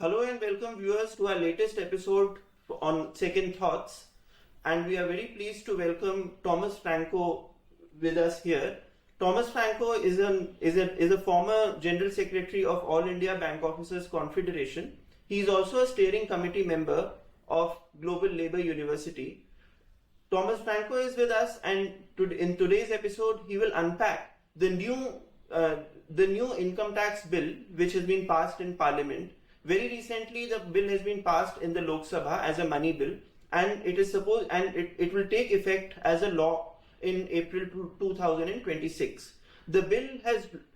Hello and welcome viewers to our latest episode on Second Thoughts, and we are very pleased to welcome Thomas Franco with us here. Thomas Franco is a former General Secretary of All India Bank Officers Confederation. He is also a steering committee member of Global Labour University. Thomas Franco is with us, and in today's episode, he will unpack the new income tax bill which has been passed in Parliament. Very recently, the bill has been passed in the Lok Sabha as a money bill, and it will take effect as a law in April 2026. The bill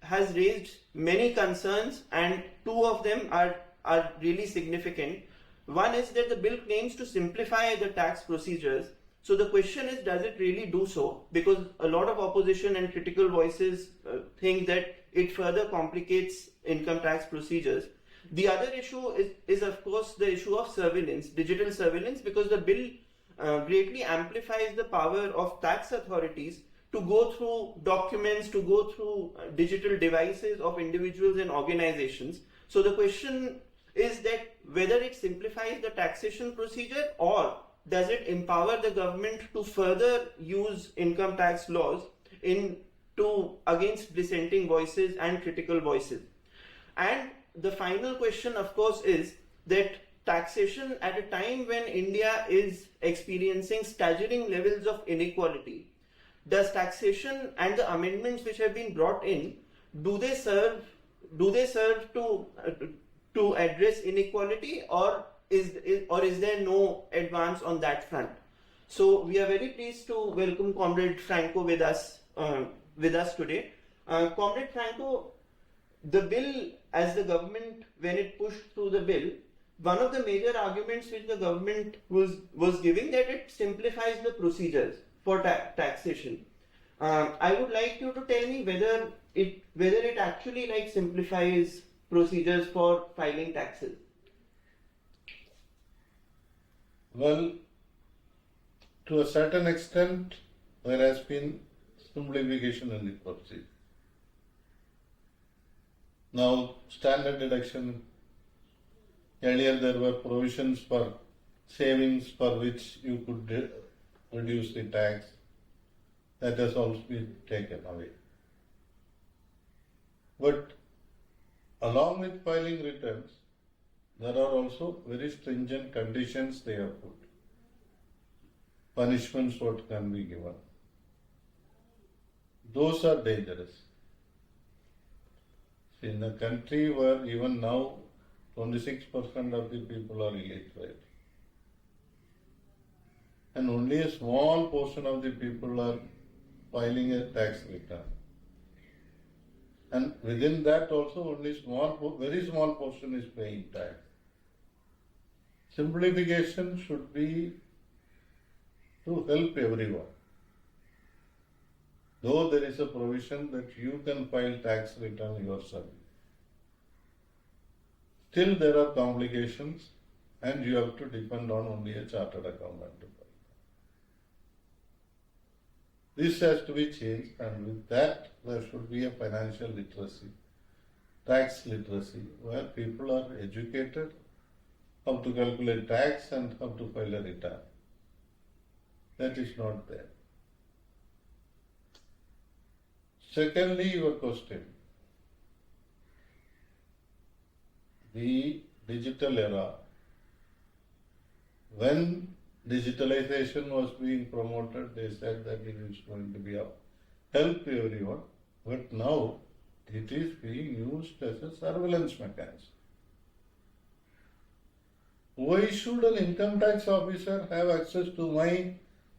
has raised many concerns, and two of them are really significant. One is that the bill claims to simplify the tax procedures. So the question is, does it really do so? Because a lot of opposition and critical voices think that it further complicates income tax procedures. The other issue is of course the issue of surveillance, digital surveillance, because the bill greatly amplifies the power of tax authorities to go through documents, to go through digital devices of individuals and organizations. So the question is that whether it simplifies the taxation procedure, or does it empower the government to further use income tax laws against dissenting voices and critical voices. And the final question, of course, is that taxation at a time when India is experiencing staggering levels of inequality, does taxation and the amendments which have been brought in, do they serve to address inequality, or is there no advance on that front? So we are very pleased to welcome Comrade Franco with us today. Comrade Franco, the bill, as the government, when it pushed through the bill, one of the major arguments which the government was giving, that it simplifies the procedures for taxation. I would like you to tell me whether it actually simplifies procedures for filing taxes. Well, to a certain extent, there has been simplification in the procedure. Now, standard deduction, earlier there were provisions for savings for which you could reduce the tax. That has also been taken away. But along with filing returns, there are also very stringent conditions they have put. Punishments what can be given. Those are dangerous. In a country where even now 26% of the people are illiterate, and only a small portion of the people are filing a tax return, and within that also only very small portion is paying tax. Simplification should be to help everyone. Though there is a provision that you can file tax return yourself, still there are complications, and you have to depend on only a chartered accountant to file. This has to be changed, and with that there should be a financial literacy, tax literacy, where people are educated how to calculate tax and how to file a return. That is not there. Secondly, your question. The digital era. When digitalization was being promoted, they said that it is going to be a help to everyone, but now it is being used as a surveillance mechanism. Why should an income tax officer have access to my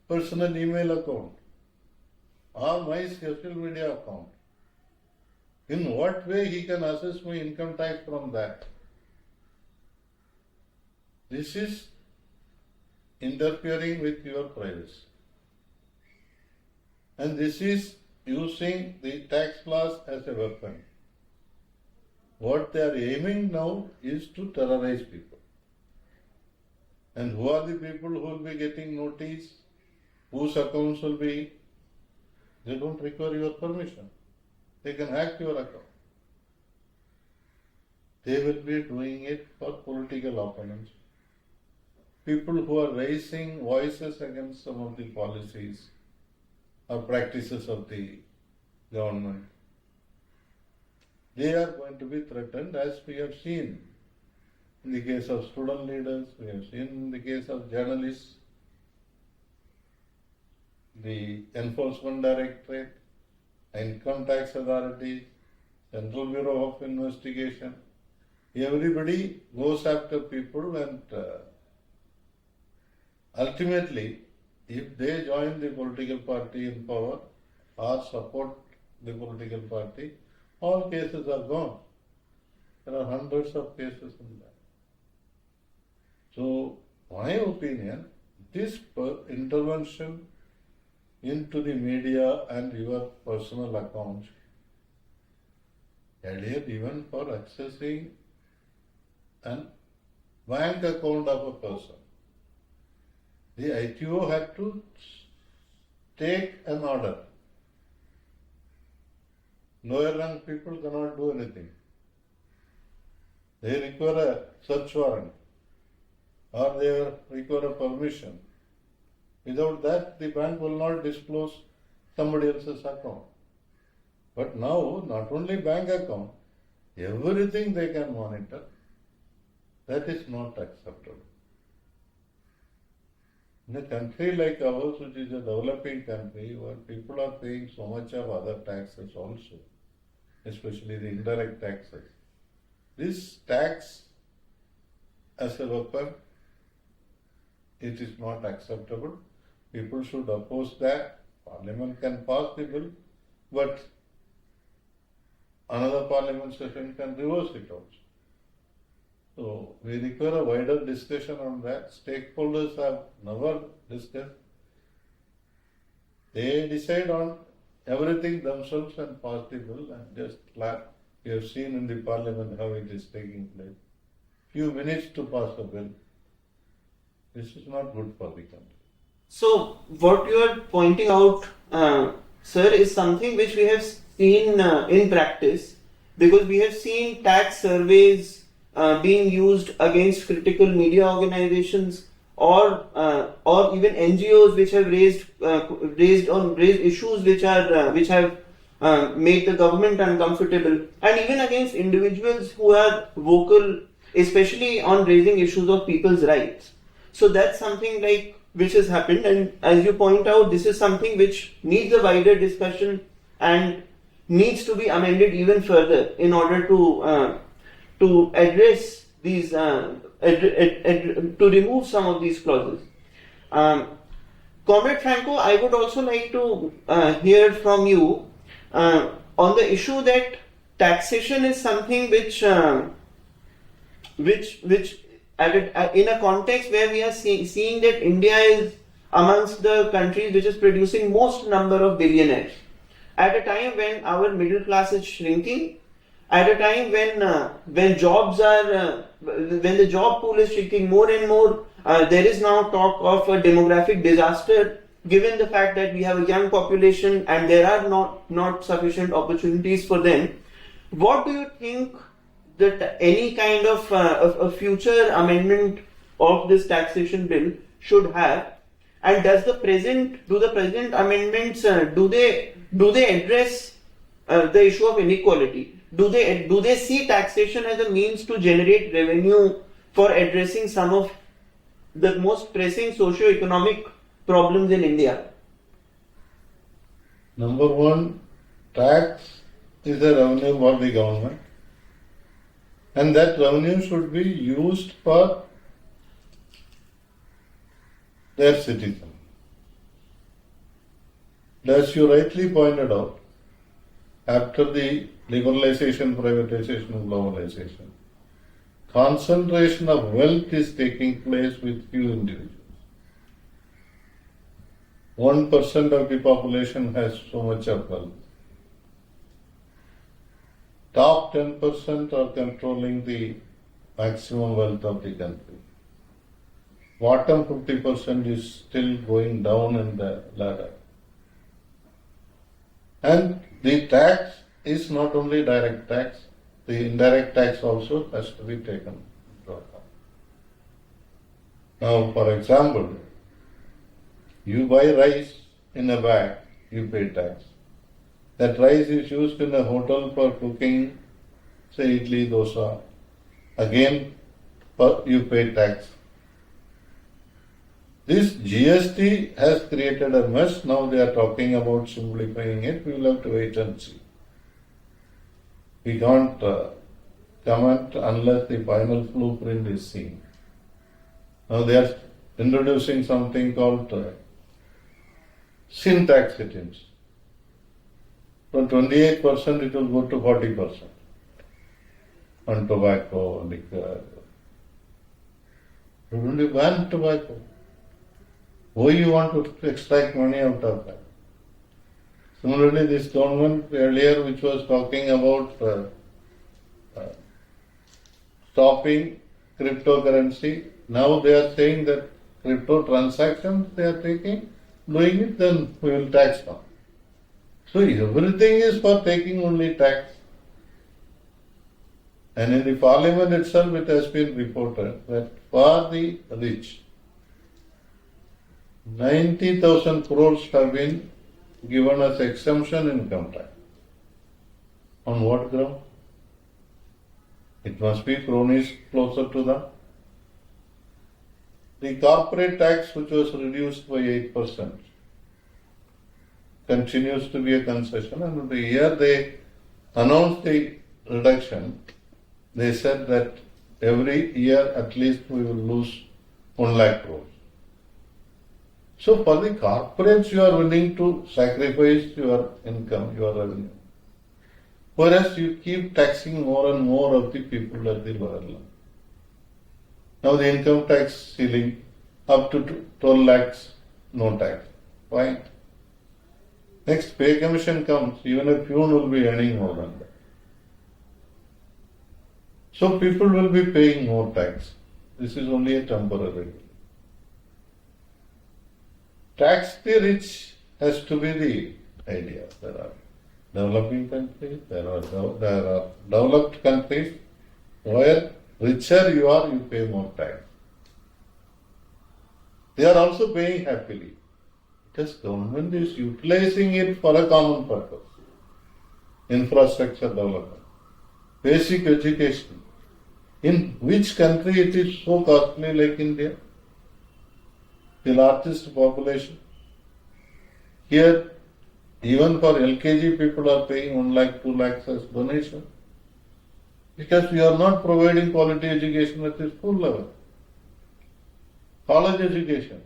personal email account or my social media account? In what way he can assess my income tax from that? This is interfering with your privacy. And this is using the tax laws as a weapon. What they are aiming now is to terrorize people. And who are the people who will be getting notice? Whose accounts will be? They don't require your permission. They can hack your account. they will be doing it for political opponents. People who are raising voices against some of the policies or practices of the government, they are going to be threatened, as we have seen in the case of student leaders, we have seen in the case of journalists, the Enforcement Directorate, Income Tax Authority, Central Bureau of Investigation. Everybody goes after people, and ultimately, if they join the political party in power or support the political party, all cases are gone. There are hundreds of cases in that. So, my opinion, this intervention into the media and your personal accounts, earlier even for accessing an bank account of a person, the ITO had to take an order. Lower rank people cannot do anything. They require a search warrant or they require a permission. Without that, the bank will not disclose somebody else's account. But now, not only bank account, everything they can monitor. That is not acceptable. In a country like ours, which is a developing country, where people are paying so much of other taxes also, especially the indirect taxes, this tax as a weapon, it is not acceptable. People should oppose that. Parliament can pass the bill, but another parliament session can reverse it also. So we require a wider discussion on that. Stakeholders have never discussed. They decide on everything themselves and pass the bill and just clap. We have seen in the parliament how it is taking place. Few minutes to pass a bill. This is not good for the country. So, what you are pointing out, sir, is something which we have seen in practice, because we have seen tax surveys being used against critical media organizations or even NGOs which have raised issues which have made the government uncomfortable, and even against individuals who are vocal, especially on raising issues of people's rights. So that's something which has happened, and as you point out, this is something which needs a wider discussion and needs to be amended even further in order to address these, to remove some of these clauses. Comrade Franco, I would also like to hear from you on the issue that taxation is something which in a context where we are seeing that India is amongst the countries which is producing most number of billionaires, at a time when our middle class is shrinking, at a time when jobs are when the job pool is shrinking more and more, there is now talk of a demographic disaster, given the fact that we have a young population and there are not sufficient opportunities for them. What do you think that any kind of a future amendment of this taxation bill should have, and do the present amendments do they address the issue of inequality? Do they see taxation as a means to generate revenue for addressing some of the most pressing socio-economic problems in India? Number one, tax is a revenue for the government, and that revenue should be used for their citizens. As you rightly pointed out, after the liberalization, privatization and globalization, concentration of wealth is taking place with few individuals. 1% of the population has so much of wealth. Top 10% are controlling the maximum wealth of the country. Bottom 50% is still going down in the ladder. And the tax is not only direct tax, the indirect tax also has to be taken into account. Now, for example, you buy rice in a bag, you pay tax. That rice is used in a hotel for cooking, say idli, dosa. Again, you pay tax. This GST has created a mess. Now they are talking about simplifying it. We will have to wait and see. We can't comment unless the final blueprint is seen. Now they are introducing something called sin tax regimes. From 28% it will go to 40% on tobacco, liquor. We will ban tobacco. Why you want to extract money out of that? Similarly, this government earlier, which was talking about stopping cryptocurrency, now they are saying that crypto transactions they are doing it, then we will tax them. So everything is for taking only tax. And in the parliament itself, it has been reported that for the rich, 90,000 crores have been given as exemption income tax. On what ground? It must be cronies closer to them. The corporate tax, which was reduced by 8%, continues to be a concession. And the year they announced the reduction, they said that every year at least we will lose 1 lakh crores. So for the corporates, you are willing to sacrifice your income, your revenue. Whereas you keep taxing more and more of the people at the lower level. Now the income tax ceiling up to 12 lakhs, no tax. Fine. Next pay commission comes, even a peon will be earning more than that. So people will be paying more tax. This is only a temporary. Tax the rich has to be the idea. There are developing countries, there are developed countries where richer you are, you pay more tax. They are also paying happily because government is utilizing it for a common purpose. Infrastructure development, basic education. In which country it is so costly like India? The largest population. Here, even for LKG, people are paying 1 lakh, 2 lakhs as donation. Because we are not providing quality education at the school level. College education.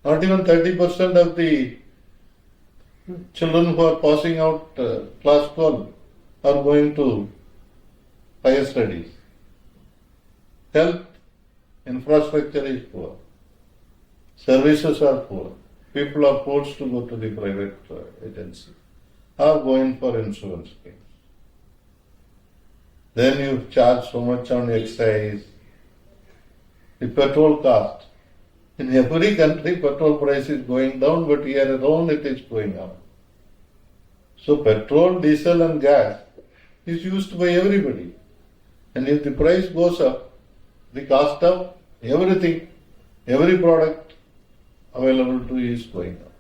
Not even 30% of the children who are passing out class 12 are going to higher studies. Health infrastructure is poor. Services are poor. People are forced to go to the private agency or going for insurance schemes. Then you charge so much on excise. The petrol cost. In every country, petrol price is going down, but here alone it is going up. So petrol, diesel and gas is used by everybody. And if the price goes up, the cost of everything, every product available to you is going up.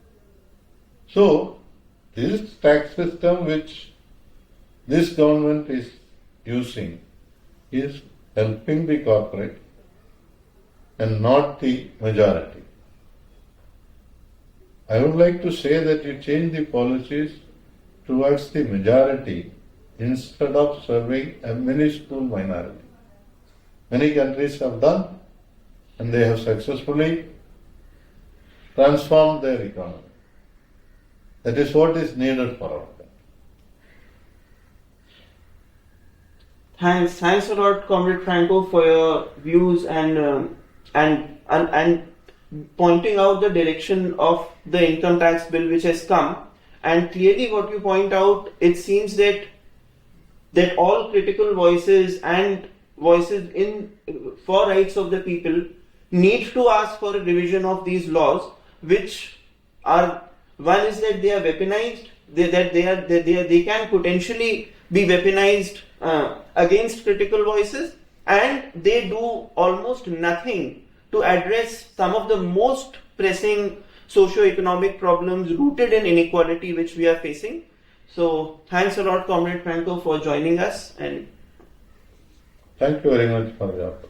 So this tax system which this government is using is helping the corporate and not the majority. I would like to say that you change the policies towards the majority instead of serving a minuscule minority. Many countries have done and they have successfully transformed their economy. That is what is needed for our country. Thanks a lot, Comrade Franco, for your views and pointing out the direction of the income tax bill which has come. And clearly, what you point out, it seems that all critical voices and voices for rights of the people need to ask for a revision of these laws, which are, one is that they are weaponized, they can potentially be weaponized against critical voices, and they do almost nothing to address some of the most pressing socio-economic problems rooted in inequality which we are facing. So thanks a lot, Comrade Franco, for joining us, and thank you very much for the opportunity.